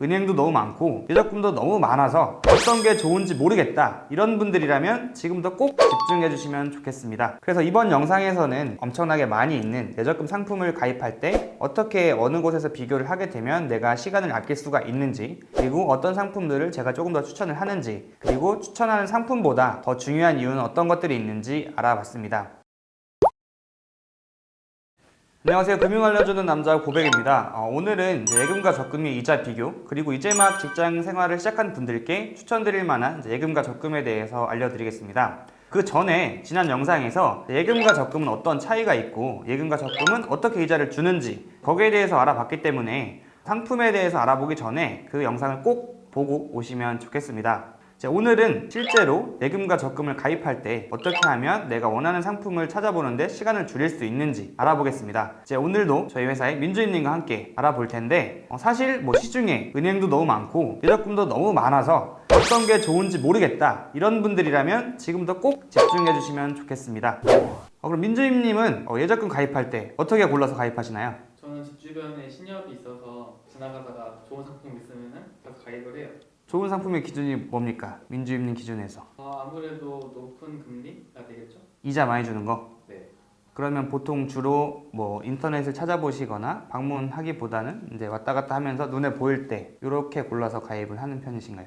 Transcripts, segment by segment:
은행도 너무 많고 예적금도 너무 많아서 어떤 게 좋은지 모르겠다, 이런 분들이라면 지금부터 꼭 집중해 주시면 좋겠습니다. 그래서 이번 영상에서는 엄청나게 많이 있는 예적금 상품을 가입할 때 어떻게 어느 곳에서 비교를 하게 되면 내가 시간을 아낄 수가 있는지, 그리고 어떤 상품들을 제가 조금 더 추천을 하는지, 그리고 추천하는 상품보다 더 중요한 이유는 어떤 것들이 있는지 알아봤습니다. 안녕하세요. 금융 알려주는 남자 고백입니다. 오늘은 예금과 적금의 이자 비교, 그리고 이제 막 직장 생활을 시작한 분들께 추천드릴 만한 예금과 적금에 대해서 알려드리겠습니다. 그 전에 지난 영상에서 예금과 적금은 어떤 차이가 있고 예금과 적금은 어떻게 이자를 주는지 거기에 대해서 알아봤기 때문에 상품에 대해서 알아보기 전에 그 영상을 꼭 보고 오시면 좋겠습니다. 오늘은 실제로 예금과 적금을 가입할 때 어떻게 하면 내가 원하는 상품을 찾아보는데 시간을 줄일 수 있는지 알아보겠습니다. 오늘도 저희 회사의 민주인님과 함께 알아볼 텐데 사실 시중에 은행도 너무 많고 예적금도 너무 많아서 어떤 게 좋은지 모르겠다, 이런 분들이라면 지금부터 꼭 집중해 주시면 좋겠습니다. 그럼 민주인님은 예적금 가입할 때 어떻게 골라서 가입하시나요? 저는 집 주변에 신협이 있어서 지나가다가 좋은 상품 있으면 가서 가입을 해요. 좋은 상품의 기준이 뭡니까? 민주인님 기준에서. 아무래도 높은 금리가 되겠죠? 이자 많이 주는 거? 네. 그러면 보통 주로 인터넷을 찾아보시거나 방문하기보다는 이제 왔다 갔다 하면서 눈에 보일 때 이렇게 골라서 가입을 하는 편이신가요?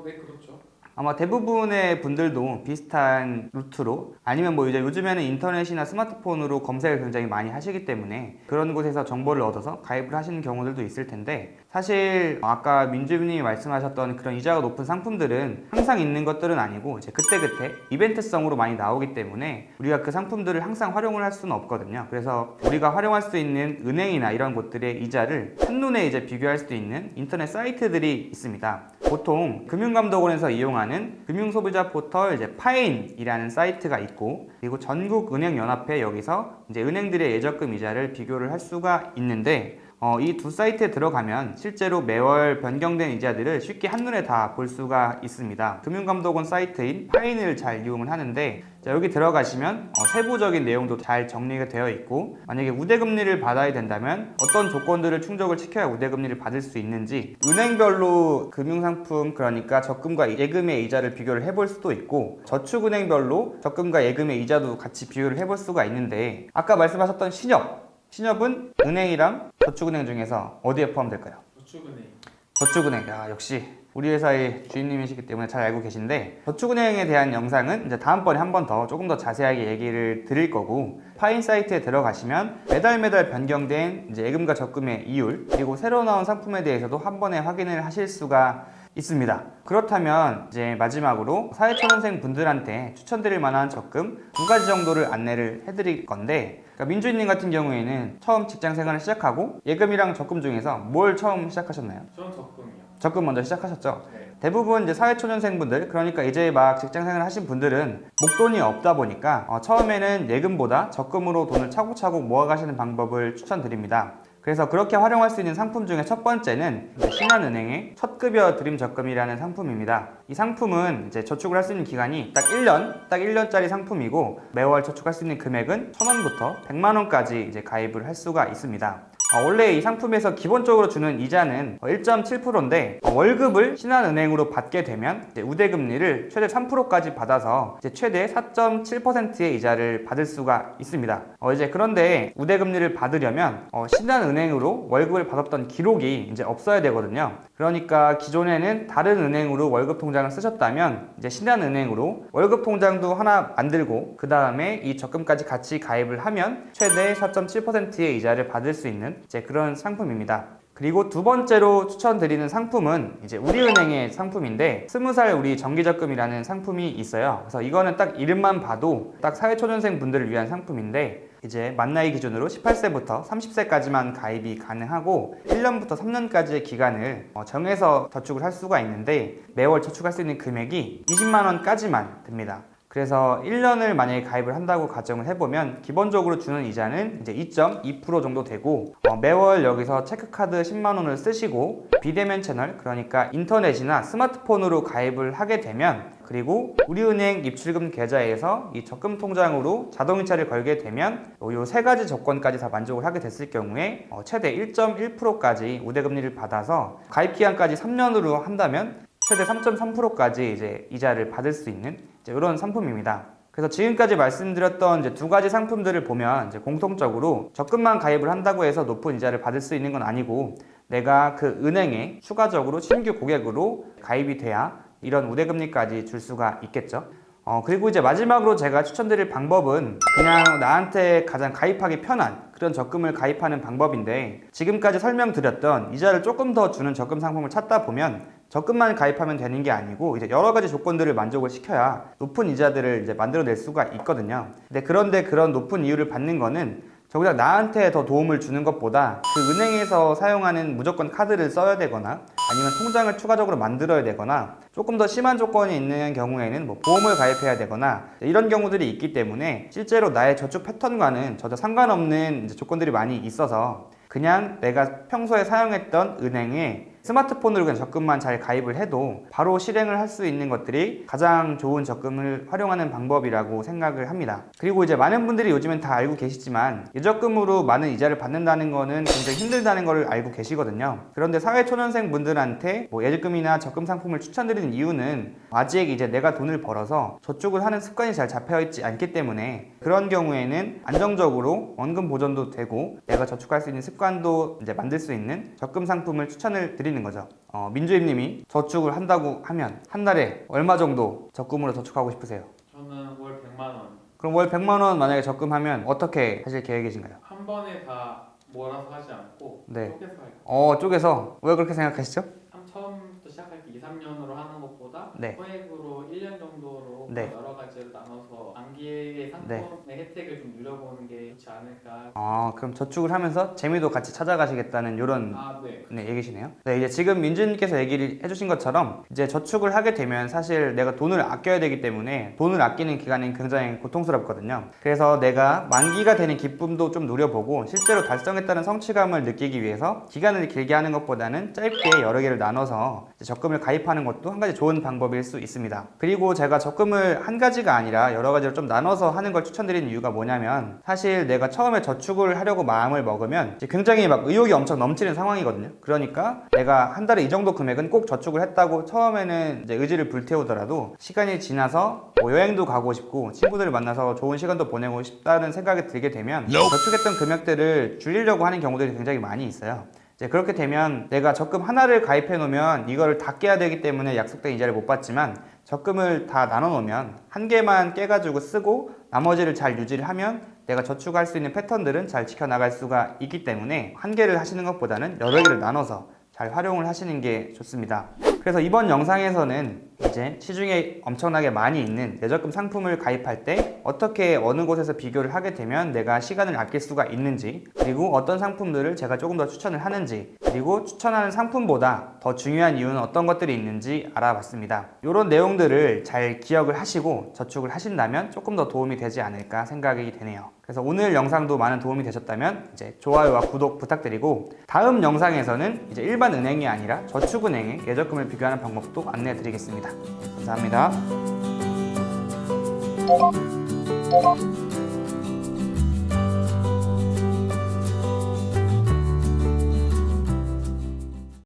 네, 그렇죠. 아마 대부분의 분들도 비슷한 루트로, 아니면 이제 요즘에는 인터넷이나 스마트폰으로 검색을 굉장히 많이 하시기 때문에 그런 곳에서 정보를 얻어서 가입을 하시는 경우들도 있을 텐데, 사실 아까 민주님이 말씀하셨던 그런 이자가 높은 상품들은 항상 있는 것들은 아니고 이제 그때그때 이벤트성으로 많이 나오기 때문에 우리가 그 상품들을 항상 활용을 할 수는 없거든요. 그래서 우리가 활용할 수 있는 은행이나 이런 곳들의 이자를 한눈에 이제 비교할 수 있는 인터넷 사이트들이 있습니다. 보통 금융감독원에서 이용하는 금융소비자 포털 파인이라는 사이트가 있고, 그리고 전국은행연합회, 여기서 이제 은행들의 예적금 이자를 비교를 할 수가 있는데, 이 두 사이트에 들어가면 실제로 매월 변경된 이자들을 쉽게 한눈에 다 볼 수가 있습니다. 금융감독원 사이트인 파인을 잘 이용을 하는데, 여기 들어가시면 세부적인 내용도 잘 정리가 되어 있고, 만약에 우대금리를 받아야 된다면 어떤 조건들을 충족을 시켜야 우대금리를 받을 수 있는지, 은행별로 금융상품, 그러니까 적금과 예금의 이자를 비교를 해볼 수도 있고, 저축은행별로 적금과 예금의 이자도 같이 비교를 해볼 수가 있는데, 아까 말씀하셨던 신협은 은행이랑 저축은행 중에서 어디에 포함될까요? 저축은행. 저축은행. 역시 우리 회사의 주인님이시기 때문에 잘 알고 계신데, 저축은행에 대한 영상은 이제 다음번에 한 번 더 조금 더 자세하게 얘기를 드릴 거고, 파인 사이트에 들어가시면 매달 변경된 이제 예금과 적금의 이율, 그리고 새로 나온 상품에 대해서도 한 번에 확인을 하실 수가 있습니다. 그렇다면 이제 마지막으로 사회초년생 분들한테 추천드릴 만한 적금 두 가지 정도를 안내를 해드릴 건데, 민주인님 같은 경우에는 처음 직장 생활을 시작하고 예금이랑 적금 중에서 뭘 처음 시작하셨나요? 저는 적금이요. 적금 먼저 시작하셨죠? 네. 대부분 이제 사회초년생분들, 그러니까 이제 막 직장 생활을 하신 분들은 목돈이 없다 보니까 처음에는 예금보다 적금으로 돈을 차곡차곡 모아가시는 방법을 추천드립니다. 그래서 그렇게 활용할 수 있는 상품 중에 첫 번째는 신한은행의 첫급여 드림 적금이라는 상품입니다. 이 상품은 이제 저축을 할 수 있는 기간이 딱 1년짜리 상품이고, 매월 저축할 수 있는 금액은 1,000원부터 100만원까지 이제 가입을 할 수가 있습니다. 원래 이 상품에서 기본적으로 주는 이자는 1.7%인데 월급을 신한은행으로 받게 되면 우대금리를 최대 3%까지 받아서 이제 최대 4.7%의 이자를 받을 수가 있습니다. 그런데 우대금리를 받으려면 신한은행으로 월급을 받았던 기록이 이제 없어야 되거든요. 그러니까 기존에는 다른 은행으로 월급 통장을 쓰셨다면 이제 신한은행으로 월급 통장도 하나 만들고 그 다음에 이 적금까지 같이 가입을 하면 최대 4.7%의 이자를 받을 수 있는 이제 그런 상품입니다. 그리고 두 번째로 추천드리는 상품은 이제 우리은행의 상품인데, 20살 우리 정기적금이라는 상품이 있어요. 그래서 이거는 딱 이름만 봐도 딱 사회초년생 분들을 위한 상품인데, 이제 만 나이 기준으로 18세부터 30세까지만 가입이 가능하고 1년부터 3년까지의 기간을 정해서 저축을 할 수가 있는데, 매월 저축할 수 있는 금액이 20만 원까지만 됩니다. 그래서 1년을 만약에 가입을 한다고 가정을 해보면 기본적으로 주는 이자는 이제 2.2% 정도 되고, 매월 여기서 체크카드 10만 원을 쓰시고 비대면 채널, 그러니까 인터넷이나 스마트폰으로 가입을 하게 되면 그리고 우리은행 입출금 계좌에서 이 적금 통장으로 자동이체를 걸게 되면 이 세 가지 조건까지 다 만족을 하게 됐을 경우에 최대 1.1%까지 우대금리를 받아서 가입 기간까지 3년으로 한다면 최대 3.3%까지 이제 이자를 받을 수 있는 이제 이런 상품입니다. 그래서 지금까지 말씀드렸던 이제 두 가지 상품들을 보면 이제 공통적으로 적금만 가입을 한다고 해서 높은 이자를 받을 수 있는 건 아니고 내가 그 은행에 추가적으로 신규 고객으로 가입이 돼야 이런 우대금리까지 줄 수가 있겠죠. 그리고 이제 마지막으로 제가 추천드릴 방법은 그냥 나한테 가장 가입하기 편한 그런 적금을 가입하는 방법인데 지금까지 설명드렸던 이자를 조금 더 주는 적금 상품을 찾다 보면 적금만 가입하면 되는 게 아니고 이제 여러 가지 조건들을 만족을 시켜야 높은 이자들을 이제 만들어낼 수가 있거든요. 그런데 그런 높은 이유를 받는 거는 정작 나한테 더 도움을 주는 것보다 그 은행에서 사용하는 무조건 카드를 써야 되거나 아니면 통장을 추가적으로 만들어야 되거나 조금 더 심한 조건이 있는 경우에는 뭐 보험을 가입해야 되거나 이런 경우들이 있기 때문에 실제로 나의 저축 패턴과는 전혀 상관없는 이제 조건들이 많이 있어서 그냥 내가 평소에 사용했던 은행에 스마트폰으로 그냥 적금만 잘 가입을 해도 바로 실행을 할 수 있는 것들이 가장 좋은 적금을 활용하는 방법이라고 생각을 합니다. 그리고 이제 많은 분들이 요즘엔 다 알고 계시지만 예적금으로 많은 이자를 받는다는 거는 굉장히 힘들다는 걸 알고 계시거든요. 그런데 사회초년생 분들한테 뭐 예적금이나 적금 상품을 추천드리는 이유는 아직 이제 내가 돈을 벌어서 저축을 하는 습관이 잘 잡혀있지 않기 때문에 그런 경우에는 안정적으로 원금 보존도 되고 내가 저축할 수 있는 습관도 이제 만들 수 있는 적금 상품을 추천을 드리는 거죠. 민주임님이 저축을 한다고 하면 한 달에 얼마 정도 적금으로 저축하고 싶으세요? 저는 월 100만 원. 그럼 월 100만 원 만약에 적금하면 어떻게 하실 계획이신가요? 한 번에 다 몰아서 하지 않고 네. 쪼개서 할게요. 쪼개서 왜 그렇게 생각하시죠? 처음부터 시작할 때 2, 3년으로 하는 것보다 네. 소액으로 1년 정도로 네. 여러 가지로 나눠서 단기의 상품의 혜택을 좀 누려보는 게 좋지 않을까. 그럼 저축을 하면서 재미도 같이 찾아가시겠다는 이런 네. 얘기시네요. 네, 이제 지금 민주님께서 얘기를 해주신 것처럼 이제 저축을 하게 되면 사실 내가 돈을 아껴야 되기 때문에 돈을 아끼는 기간은 굉장히 고통스럽거든요. 그래서 내가 만기가 되는 기쁨도 좀 누려보고 실제로 달성했다는 성취감을 느끼기 위해서 기간을 길게 하는 것보다는 짧게 여러 개를 나눠서 이제 적금을 가입하는 것도 한 가지 좋은 방법일 수 있습니다. 그리고 제가 적금을 한 가지가 아니라 여러 가지로 좀 나눠서 하는 걸 추천드리는 이유가 뭐냐면 사실 내가 처음에 저축을 하려고 마음을 먹으면 이제 굉장히 막 의욕이 엄청 넘치는 상황이거든요. 그러니까 내가 한 달에 이 정도 금액은 꼭 저축을 했다고 처음에는 이제 의지를 불태우더라도 시간이 지나서 뭐 여행도 가고 싶고 친구들을 만나서 좋은 시간도 보내고 싶다는 생각이 들게 되면 저축했던 금액들을 줄이려고 하는 경우들이 굉장히 많이 있어요. 이제 그렇게 되면 내가 적금 하나를 가입해 놓으면 이거를 다 깨야 되기 때문에 약속된 이자를 못 받지만 적금을 다 나눠 놓으면 한 개만 깨가지고 쓰고 나머지를 잘 유지를 하면 내가 저축할 수 있는 패턴들은 잘 지켜나갈 수가 있기 때문에 한 개를 하시는 것보다는 여러 개를 나눠서 잘 활용을 하시는 게 좋습니다. 그래서 이번 영상에서는 이제 시중에 엄청나게 많이 있는 예적금 상품을 가입할 때 어떻게 어느 곳에서 비교를 하게 되면 내가 시간을 아낄 수가 있는지, 그리고 어떤 상품들을 제가 조금 더 추천을 하는지, 그리고 추천하는 상품보다 더 중요한 이유는 어떤 것들이 있는지 알아봤습니다. 이런 내용들을 잘 기억을 하시고 저축을 하신다면 조금 더 도움이 되지 않을까 생각이 되네요. 그래서 오늘 영상도 많은 도움이 되셨다면 이제 좋아요와 구독 부탁드리고 다음 영상에서는 이제 일반 은행이 아니라 저축은행의 예적금을 비교하는 방법도 안내해 드리겠습니다. 감사합니다.